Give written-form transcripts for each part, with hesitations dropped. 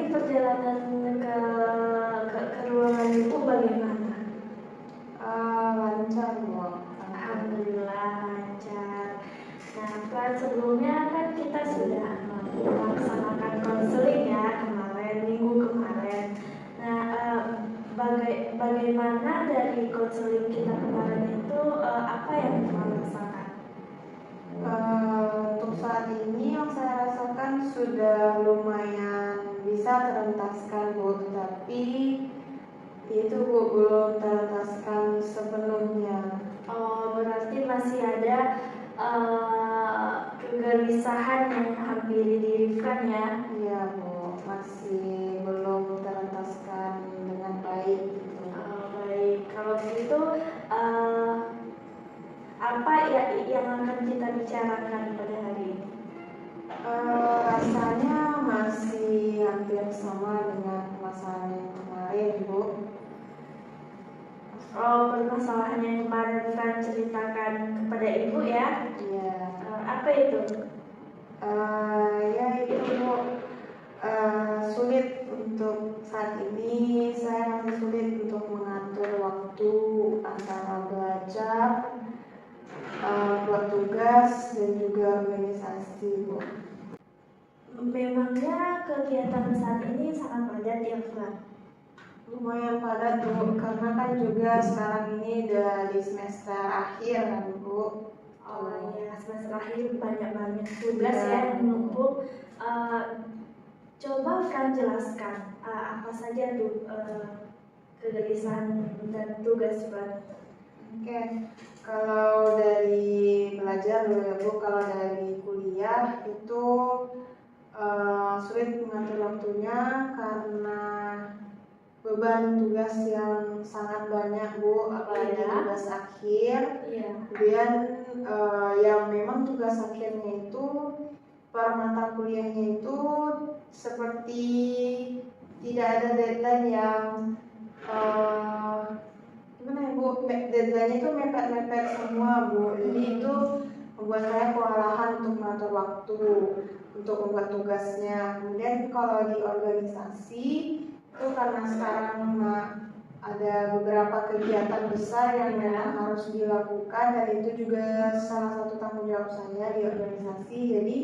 perjalanan ke ruangan Ibu bagaimana? Lancar, Bu. Alhamdulillah lancar. Nah, Fran, sebelumnya kan kita sudah melaksanakan konseling ya minggu kemarin. Nah, bagaimana dari konseling kita kemarin itu apa yang Fran rasakan? Untuk saat ini yang saya rasakan sudah lumayan bisa terentaskan, Bu, tetapi itu, Bu, belum terentaskan sepenuhnya. Oh, berarti masih ada kegelisahan yang menghampiri diri Fran ya? Iya, Bu, masih belum terentaskan dengan baik gitu. Baik, kalau begitu apa ya yang akan kita bicarakan pada hari ini? Rasanya masih hampir sama dengan permasalahan yang kemarin, Bu. Oh, permasalahan yang kemarin Fran ceritakan kepada Ibu ya? Iya. Apa itu? Ya itu, Bu. Sulit untuk saat ini, saya masih sulit untuk mengatur waktu antara belajar, buat tugas, dan juga organisasi, Bu. Memangnya kegiatan saat ini sangat padat ya, Fran? Lumayan padat, Bu, karena kan juga sekarang ini udah di semester akhir kan, Bu. Oh iya, semester akhir banyak tugas ya yang menumpuk. Coba Fran jelaskan apa saja tuh kegelisahan dan tugas Fran. Oke, kalau dari belajar dulu ya, Bu, kalau dari kuliah itu sulit mengatur waktunya karena beban tugas yang sangat banyak, Bu, apalagi tugas akhir. Kemudian yang memang tugas akhirnya itu per mata kuliahnya itu seperti tidak ada deadline yang gimana ya, Bu, deadline itu mepet-mepet semua, Bu. Jadi itu membuat saya kewalahan untuk mengatur waktu untuk membuat tugasnya. Kemudian kalau di organisasi itu karena sekarang ada beberapa kegiatan besar yang memang harus dilakukan, dan itu juga salah satu tanggung jawab saya di organisasi. Jadi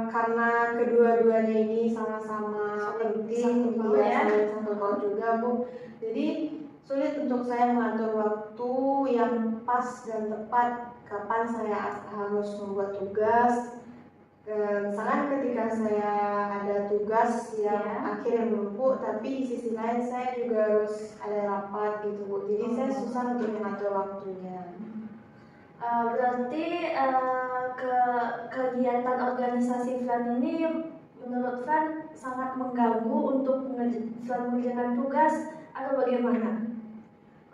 karena kedua-duanya ini sama-sama penting, saling satu hal juga, Bu. Jadi sulit untuk saya mengatur waktu yang pas dan tepat kapan saya harus membuat tugas. Misalkan ketika saya ada tugas yang akhirnya menumpuk, tapi di sisi lain saya juga harus ada rapat gitu, Bu. Jadi saya susah untuk mengatur waktunya. Berarti kegiatan organisasi Fran ini menurut Fran sangat mengganggu untuk Fran mengerjakan tugas atau bagaimana?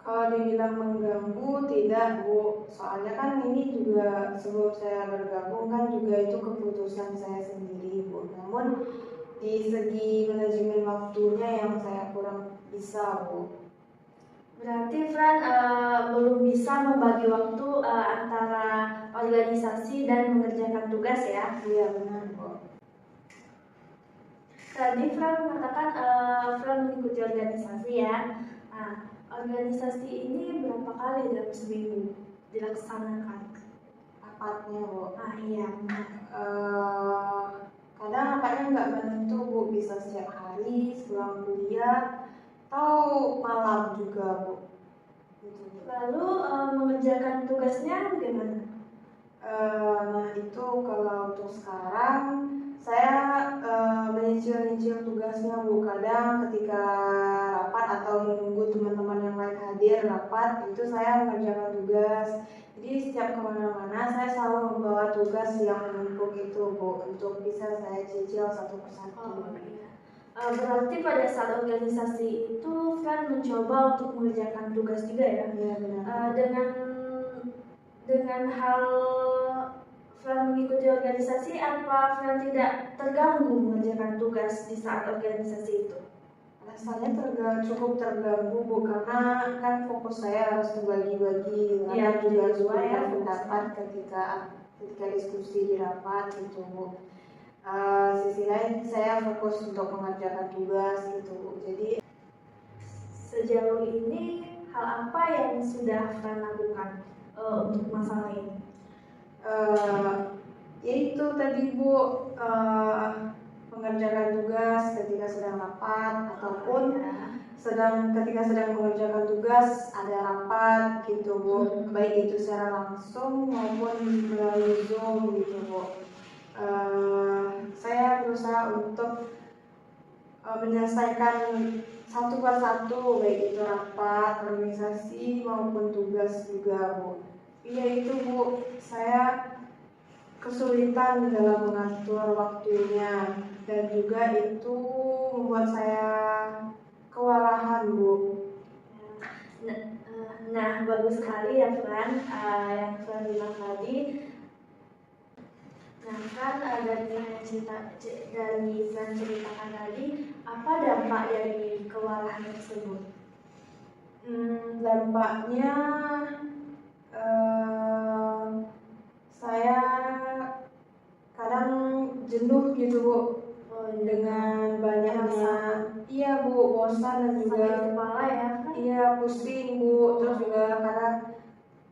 Kalau dibilang mengganggu, tidak, Bu. Soalnya kan ini juga sebelum saya bergabung kan juga itu keputusan saya sendiri, Bu. Namun di segi manajemen waktunya yang saya kurang bisa, Bu. Berarti Fran belum bisa membagi waktu antara organisasi dan mengerjakan tugas ya? Iya, benar, Bu. Tadi Fran mengatakan Fran mengikuti organisasi ya. Nah, organisasi ini berapa kali dalam seminggu dilaksanakan? Rapatnya, Bu. Iya. Kadang rapatnya nggak menentu, Bu. Bisa setiap hari sepulang kuliah atau malam juga, Bu. Lalu mengerjakan tugasnya bagaimana? Nah itu kalau untuk sekarang saya menyicil tugasnya, Bu. Kadang ketika rapat atau menunggu teman-teman yang lain hadir rapat, itu saya mengerjakan tugas. Jadi setiap kemana-mana saya selalu membawa tugas yang menumpuk itu, Bu, untuk bisa saya cicil satu persatu. Berarti pada saat organisasi itu Fran mencoba untuk mengerjakan tugas juga ya? Iya, benar. Dengan hal Fran mengikuti organisasi, apa Fran tidak terganggu mengerjakan tugas di saat organisasi itu? Rasanya cukup terganggu, Bu, karena kan fokus saya harus terbagi-bagi, karena juga harus berpendapat ketika diskusi di rapat gitu, Bu. sisi lain saya fokus untuk mengerjakan tugas gitu Bu. Jadi Sejauh ini hal apa yang sudah Fran lakukan untuk masalah ini? yaitu tadi Bu, mengerjakan tugas ketika sedang rapat ataupun ketika sedang mengerjakan tugas ada rapat gitu Bu, baik itu secara langsung maupun melalui Zoom gitu Bu. Saya berusaha untuk menyelesaikan satu persatu baik itu rapat, organisasi maupun tugas juga Bu. Iya itu Bu, saya kesulitan dalam mengatur waktunya dan juga itu membuat saya kewalahan Bu. Nah, bagus sekali ya Fran, yang Fran bilang tadi. Nah, Fran dari Fran ceritakan tadi, apa dampak dari kewalahan tersebut? Dampaknya saya kadang jenuh gitu Bu, dengan banyaknya, iya Bu, bosan dan juga Sakit kepala ya kan? iya pusing Bu, terus juga kadang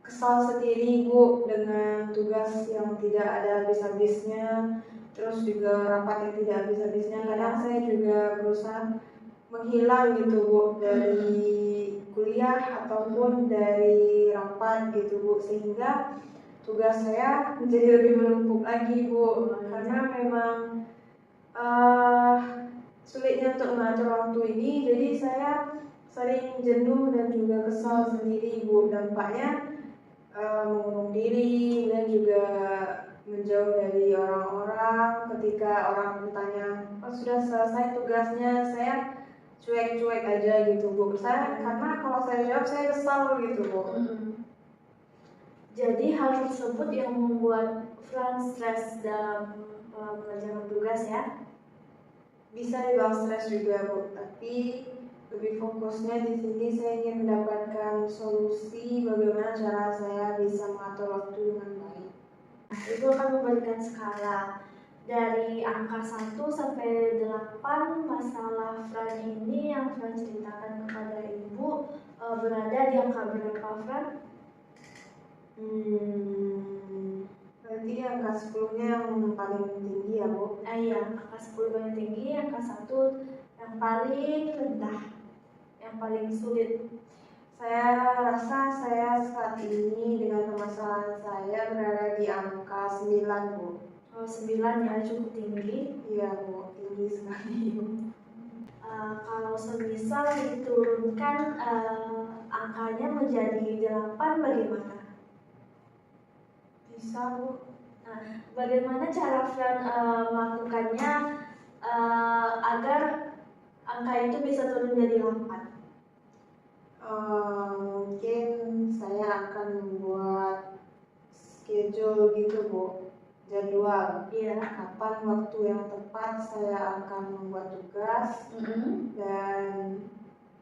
kesal sendiri Bu dengan tugas yang tidak ada habis-habisnya, terus juga rapat yang tidak habis-habisnya. Kadang saya juga berusaha menghilang gitu Bu dari kuliah ataupun dari rapat gitu Bu, sehingga tugas saya menjadi lebih menumpuk lagi Bu, karena memang sulitnya untuk mengatur waktu ini, jadi saya sering jenuh dan juga kesal sendiri Bu. Dampaknya mengurung diri dan juga menjauh dari orang-orang. Ketika orang bertanya, oh sudah selesai tugasnya, saya cuek-cuek aja gitu Bu. Karena kalau saya jawab saya kesal gitu Bu. Jadi hal tersebut yang membuat Fran stres dalam mengerjakan tugas ya? Bisa dibilang stres juga Bu, tapi lebih fokusnya di sini saya ingin mendapatkan solusi bagaimana cara saya bisa mengatur waktu dengan baik. Ibu akan memberikan skala dari angka 1 sampai 8. Masalah Fran ini yang Fran ceritakan kepada Ibu berada di angka berapa Fran? Berarti angka 10-nya yang paling tinggi ya Bu? Iya, angka 10 paling tinggi, angka 1 yang paling rendah, yang paling sulit. Saya rasa saya saat ini dengan permasalahan saya berada di angka 9 Bu. Oh, 9 ya, cukup tinggi. Iya Bu, tinggi sekali Bu. Kalau semisal diturunkan angkanya menjadi 8 bagaimana? Bisa Bu. Nah, bagaimana cara Fran melakukannya agar angka itu bisa turun menjadi 8? Mungkin saya akan membuat schedule gitu Bu, jadwal. Iya. Kapan waktu yang tepat saya akan membuat tugas dan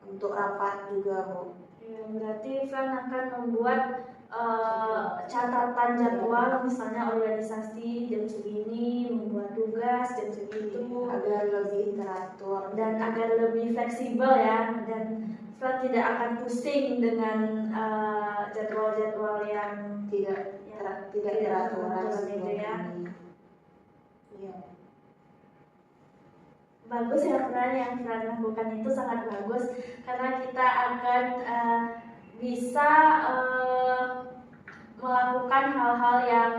untuk rapat juga Bu. Ya, berarti Fran akan membuat catatan jadwal, misalnya organisasi jam segini, membuat tugas jam segitu, agar lebih teratur dan agar lebih fleksibel ya, dan Fran tidak akan pusing dengan jadwal-jadwal yang tidak teraturan gitu ya. Iya. Bagus ya Fran, yang Fran lakukan itu sangat bagus karena kita akan bisa melakukan hal-hal yang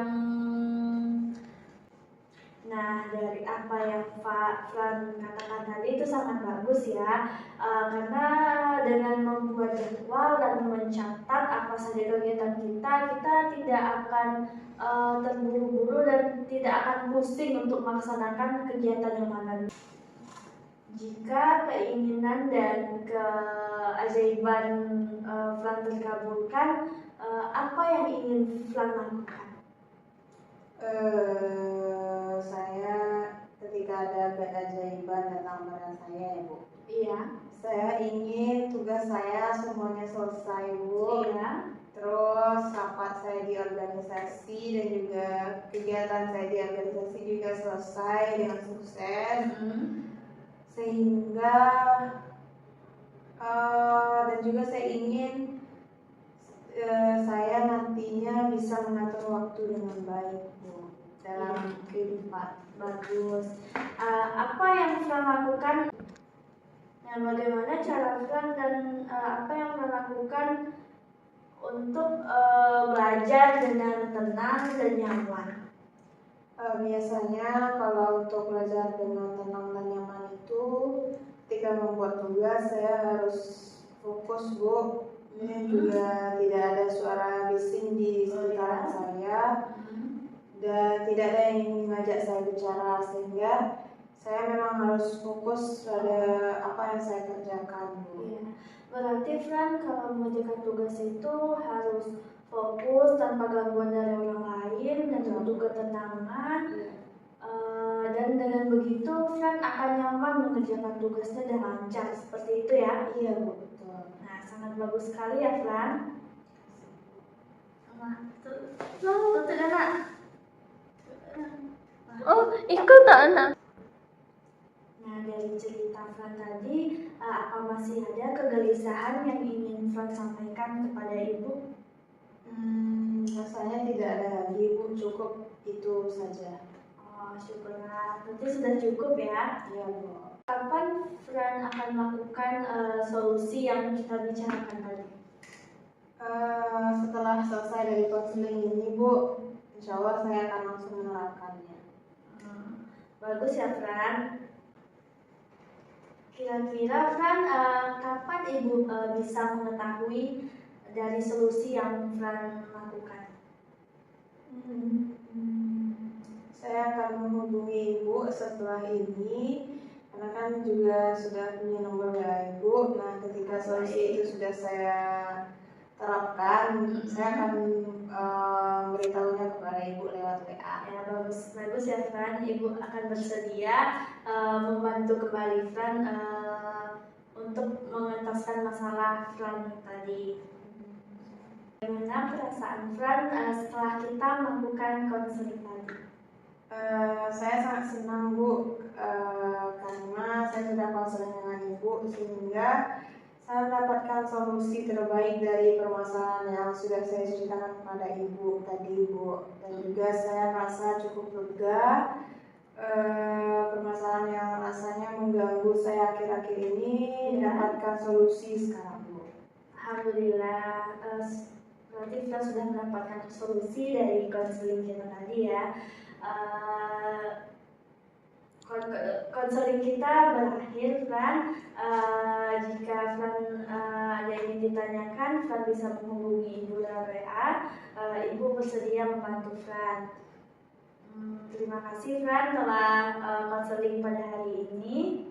dari apa yang Pak Fran katakan tadi itu sangat bagus ya, karena dengan membuat jadwal dan mencatat apa saja kegiatan kita tidak akan terburu-buru dan tidak akan pusing untuk melaksanakan kegiatan yang mana. Jika keinginan dan keajaiban Fran terkabulkan, apa yang ingin Fran lakukan? Saya ketika ada keajaiban datang pada saya ya Bu. Iya. Saya ingin tugas saya semuanya selesai Bu. Iya. Terus rapat saya di organisasi dan juga kegiatan saya di organisasi juga selesai dengan sukses. Sehingga dan juga saya ingin saya nantinya bisa mengatur waktu dengan baik, Bu, dalam kehidupan. Bagus. Apa yang Fran lakukan? Nah, bagaimana cara Fran dan apa yang Fran lakukan untuk belajar dengan tenang dan nyaman? Biasanya kalau untuk belajar dengan tenang dan nyaman itu ketika membuat tugas saya harus fokus, Bu. Ini juga tidak ada suara bising di sekitaran saya dan tidak ada yang mengajak saya bicara, sehingga saya memang harus fokus pada apa yang saya kerjakan, Bu. Iya. Berarti Fran kalau mengerjakan tugas itu harus fokus tanpa gangguan dari orang lain dan butuh ketenangan. Dan dengan begitu Fran akan nyaman mengerjakan tugasnya dan lancar, seperti itu ya? Iya, Bu, betul. Nah, sangat bagus sekali ya Fran. Nah, tuh anak. Oh, ikut tak anak? Nah, dari cerita Fran tadi, apa masih ada kegelisahan yang ingin Fran sampaikan kepada Ibu? Rasanya tidak ada lagi, Bu, cukup itu saja. Oh, syukurlah. Berarti sudah cukup ya? Iya, Bu. Kapan Fran akan melakukan solusi yang kita bicarakan tadi? Setelah selesai dari konseling ini, Bu, insya Allah saya akan langsung menerapkannya. Bagus ya Fran. Kira-kira Fran, kapan Ibu bisa mengetahui dari solusi yang Fran lakukan? Saya akan menghubungi Ibu setelah ini, karena kan juga sudah punya nomor WA Ibu. Nah, ketika solusi itu sudah saya terapkan, saya akan memberitahunya kepada Ibu lewat WA. Ya, bagus ya Fran. Ibu akan bersedia membantu kembali Fran untuk mengentaskan masalah Fran tadi. Bagaimana perasaan Fran setelah kita melakukan konseling tadi? Saya sangat senang, Bu, karena saya sudah konseling dengan Ibu, sehingga saya mendapatkan solusi terbaik dari permasalahan yang sudah saya ceritakan kepada Ibu tadi, Bu. Dan juga saya merasa cukup lega. Permasalahan yang rasanya mengganggu saya akhir-akhir ini mendapatkan solusi sekarang, Bu. Alhamdulillah, berarti kita sudah mendapatkan solusi dari konseling kita tadi ya. Konseling kita berakhir, Fran. Jika Fran ada yang ingin ditanyakan, Fran bisa menghubungi Ibu lewat WA. Ibu bersedia membantu Fran. Terima kasih Fran telah konseling pada hari ini.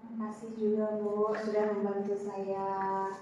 Terima kasih juga, Bu, sudah membantu saya.